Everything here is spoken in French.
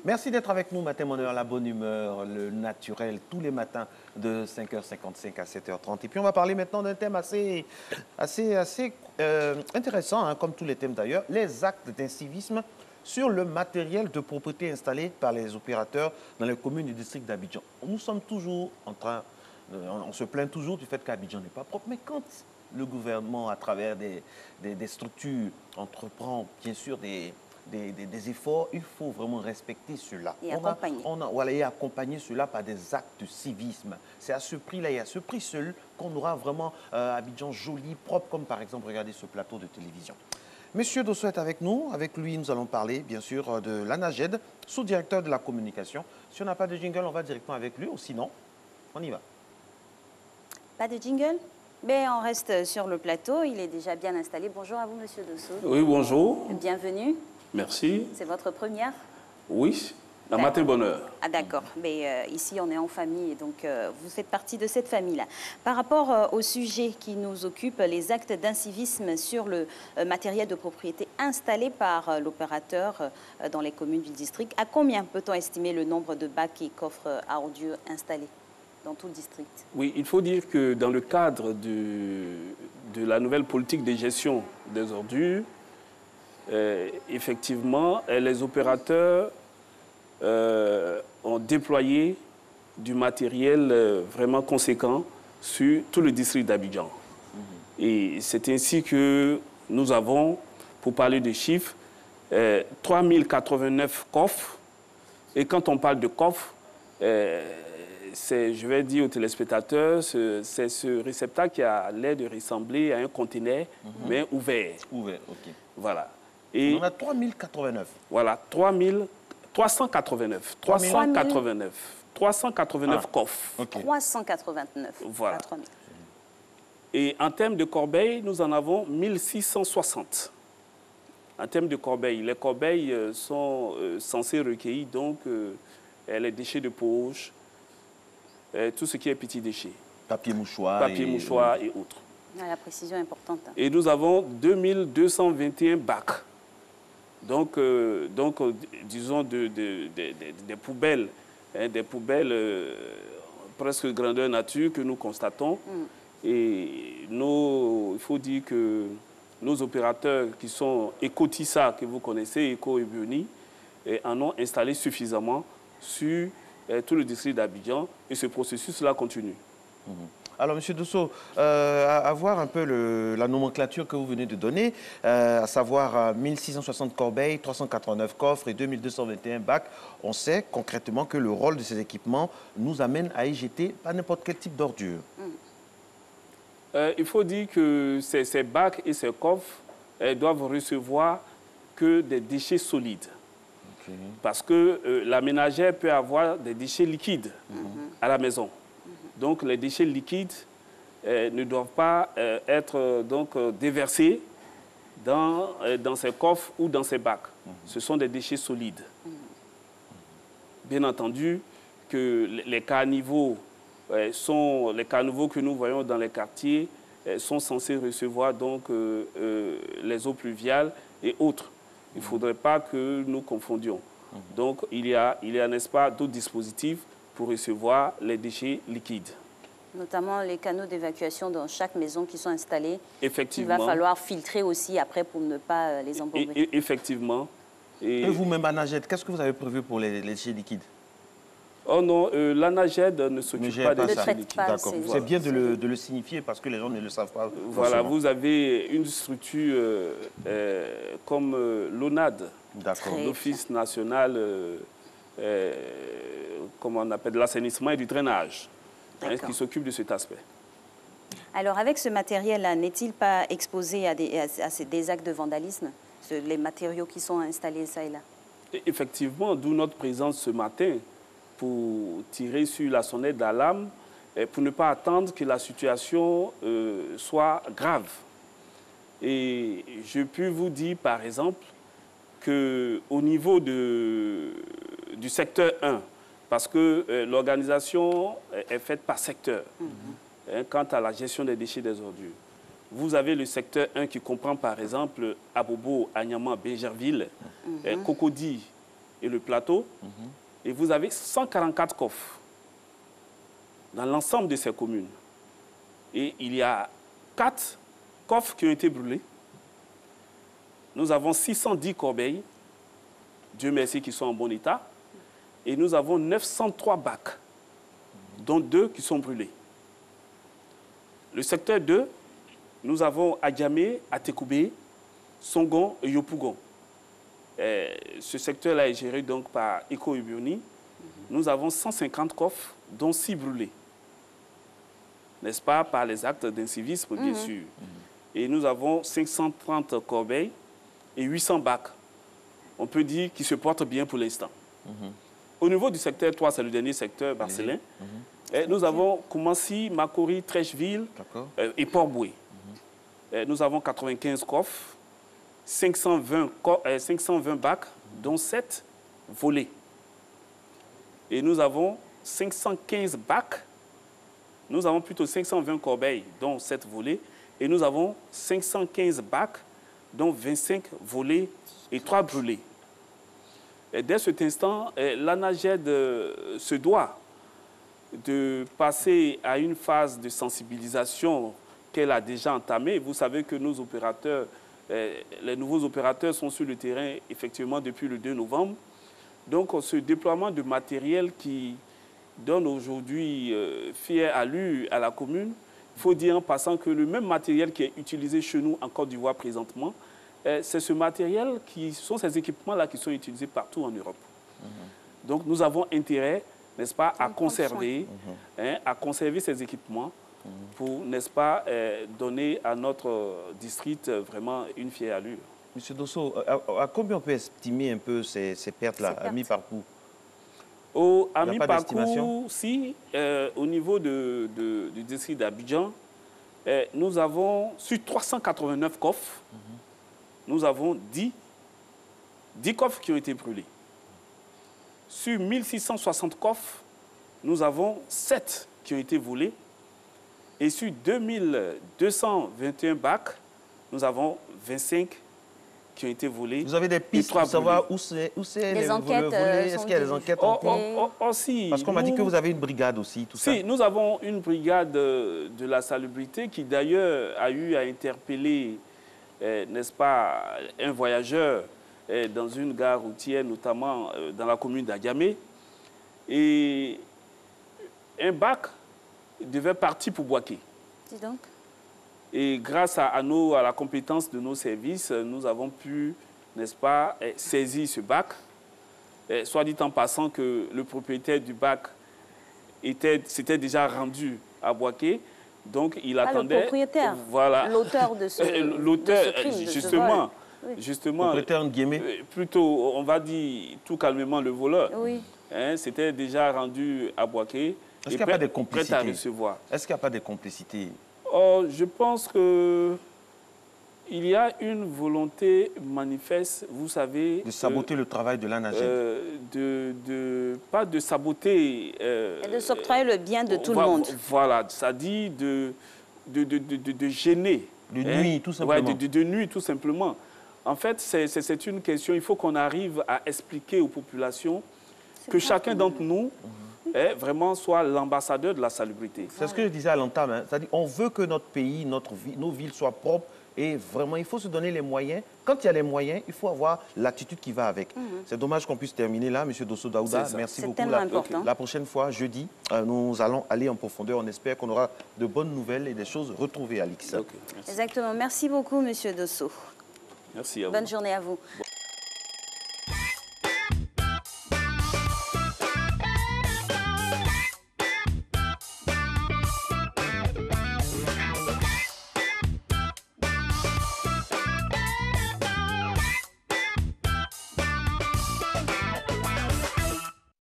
Merci d'être avec nous, Matin Bonheur, la bonne humeur, le naturel, tous les matins de 5h55 à 7h30. Et puis on va parler maintenant d'un thème assez intéressant, hein, comme tous les thèmes d'ailleurs, les actes d'incivisme sur le matériel de propriété installé par les opérateurs dans les communes du district d'Abidjan. Nous sommes toujours en train, on se plaint toujours du fait qu'Abidjan n'est pas propre, mais quand le gouvernement, à travers des structures, entreprend bien sûr des efforts, il faut vraiment respecter cela. Et accompagner. Voilà, et accompagner cela par des actes de civisme. C'est à ce prix-là et à ce prix seul qu'on aura vraiment Abidjan joli, propre, comme par exemple, regardez ce plateau de télévision. Monsieur Dosso est avec nous. Avec lui, nous allons parler, bien sûr, de l'ANAGED, sous-directeur de la communication. Si on n'a pas de jingle, on va directement avec lui, ou sinon, on y va. Pas de jingle? Mais on reste sur le plateau, il est déjà bien installé. Bonjour à vous, monsieur Dosso. Oui, bonjour. Bienvenue. Merci. C'est votre première? Oui, la Matin Bonheur. Ah d'accord, mais ici on est en famille, donc vous faites partie de cette famille-là. Par rapport au sujet qui nous occupe, les actes d'incivisme sur le matériel de propriété installé par l'opérateur dans les communes du district, à combien peut-on estimer le nombre de bacs et coffres à ordures installés dans tout le district? Oui, il faut dire que dans le cadre de la nouvelle politique de gestion des ordures, effectivement, les opérateurs ont déployé du matériel vraiment conséquent sur tout le district d'Abidjan. Et c'est ainsi que nous avons, pour parler de chiffres, 3089 coffres. Et quand on parle de coffres, je vais dire aux téléspectateurs, c'est ce réceptacle qui a l'air de ressembler à un conteneur, mais ouvert. Ouvert, ok. Voilà. Et on a 3089. Voilà, 389 coffres. Okay. 389. Voilà. Et en termes de corbeilles, nous en avons 1660. En termes de corbeilles, les corbeilles sont censées recueillir donc les déchets de poche, tout ce qui est petits déchets. Papier mouchoir. Et autres. La précision est importante. Et nous avons 2221 bacs. Donc disons des poubelles, hein, des poubelles presque grandeur nature que nous constatons. Et il faut dire que nos opérateurs qui sont Ecotissa, que vous connaissez, Eco et Bioni, en ont installé suffisamment sur tout le district d'Abidjan. Et ce processus-là continue. Alors, M. Dosso, à voir un peu la nomenclature que vous venez de donner, à savoir 1660 corbeilles, 389 coffres et 2221 bacs, on sait concrètement que le rôle de ces équipements nous amène à y jeter pas n'importe quel type d'ordure. Il faut dire que ces bacs et ces coffres doivent recevoir que des déchets solides. Okay. Parce que la ménagère peut avoir des déchets liquides à la maison. Donc, les déchets liquides ne doivent pas être déversés dans ces coffres ou dans ces bacs. Ce sont des déchets solides. Bien entendu que les caniveaux que nous voyons dans les quartiers sont censés recevoir donc, les eaux pluviales et autres. Il ne faudrait pas que nous confondions. Donc, il y a n'est-ce pas, d'autres dispositifs pour recevoir les déchets liquides. Notamment les canaux d'évacuation dans chaque maison qui sont installés. Effectivement. Il va falloir filtrer aussi après pour ne pas les embourber. Effectivement. Et vous-même, ANAGED, qu'est-ce que vous avez prévu pour les déchets liquides? Oh non, l'ANAGED ne s'occupe pas des déchets liquides. D'accord. C'est bien de le signifier parce que les gens ne le savent pas. Voilà, vous avez une structure comme l'ONAD, l'Office national comment on appelle, de l'assainissement et du drainage, qui s'occupe de cet aspect. Alors, avec ce matériel-là, n'est-il pas exposé à des actes de vandalisme, les matériaux qui sont installés ça et là? Effectivement, d'où notre présence ce matin pour tirer sur la sonnette d'alarme, pour ne pas attendre que la situation soit grave. Et je peux vous dire, par exemple, qu'au niveau du secteur 1, parce que l'organisation est faite par secteur, quant à la gestion des déchets des ordures. Vous avez le secteur 1 qui comprend par exemple Abobo, Anyama, Bégerville, Cocody, et le plateau. Et vous avez 144 coffres dans l'ensemble de ces communes. Et il y a 4 coffres qui ont été brûlés. Nous avons 610 corbeilles, Dieu merci, qui sont en bon état. Et nous avons 903 bacs, dont 2 qui sont brûlés. Le secteur 2, nous avons Adjamé, Atekoubé, Songon et Yopougon. Ce secteur-là est géré donc par Eco-Ubioni. Nous avons 150 coffres, dont 6 brûlés. N'est-ce pas, par les actes d'incivisme, bien sûr. Et nous avons 530 corbeilles et 800 bacs. On peut dire qu'ils se portent bien pour l'instant. Au niveau du secteur 3, c'est le dernier secteur, Barcelin. Nous avons Koumassi, Makori, Trècheville et Port-Boué. Nous avons 95 coffres, 520 bacs, dont 7 volés. Et nous avons 515 bacs, nous avons plutôt 520 corbeilles, dont 7 volés. Et nous avons 515 bacs, dont 25 volés et 3 brûlés. Et dès cet instant, l'ANAGED se doit de passer à une phase de sensibilisation qu'elle a déjà entamée. Vous savez que nos opérateurs, les nouveaux opérateurs sont sur le terrain effectivement depuis le 2 novembre. Donc ce déploiement de matériel qui donne aujourd'hui fière allure à la commune, il faut dire en passant que le même matériel qui est utilisé chez nous en Côte d'Ivoire présentement, c'est ce matériel qui sont ces équipements-là qui sont utilisés partout en Europe. Donc nous avons intérêt, n'est-ce pas, à conserver, à conserver ces équipements pour, n'est-ce pas, donner à notre district vraiment une fière allure. Monsieur Dosso, à combien on peut estimer un peu ces pertes-là, à mi-parcours? À mi-parcours, si, au niveau du district d'Abidjan, nous avons, sur 389 coffres, nous avons 10 coffres qui ont été brûlés. Sur 1660 coffres, nous avons 7 qui ont été volés. Et sur 2221 bacs, nous avons 25 qui ont été volés. Vous avez des pistes pour savoir où c'est les enquêtes volés? Est-ce qu'il y a des enquêtes en cours? Aussi. Parce qu'on m'a dit que vous avez une brigade aussi, tout ça. Si, nous avons une brigade de la salubrité qui d'ailleurs a eu à interpeller, n'est-ce pas, un voyageur dans une gare routière, notamment dans la commune d'Adjamé. Et un bac devait partir pour Boaké. Dis donc. Et grâce à la compétence de nos services, nous avons pu, n'est-ce pas, saisir ce bac. Soit dit en passant que le propriétaire du bac s'était déjà rendu à Boaké. Donc il attendait... Le propriétaire, voilà. L'auteur de ce crime, justement. Oui. Justement, propriétaire en guillemets. Plutôt, on va dire tout calmement le voleur. Oui. C'était déjà rendu à Boaké. Est-ce qu'il n'y a pas de complicité? Prêt à recevoir. Est-ce qu'il n'y a pas de complicité? Je pense qu'il y a une volonté manifeste, vous savez... De saboter le travail de l'ANAGED. Pas de saboter... et de s'octroyer le bien de tout le monde. Voilà, ça dit de gêner. De nuire, tout simplement. Ouais, de nuire, tout simplement. En fait, c'est une question, il faut qu'on arrive à expliquer aux populations que chacun d'entre nous vraiment soit l'ambassadeur de la salubrité. C'est ce que je disais à l'entame. Hein. C'est-à-dire on veut que notre pays, nos villes soient propres et vraiment, il faut se donner les moyens. Quand il y a les moyens, il faut avoir l'attitude qui va avec. C'est dommage qu'on puisse terminer là, M. Dosso Daouda. Merci beaucoup. C'est tellement important. La prochaine fois, jeudi, nous allons aller en profondeur. On espère qu'on aura de bonnes nouvelles et des choses retrouvées, Alix. Exactement. Merci beaucoup, M. Dosso. Merci à vous. Bonne journée à vous.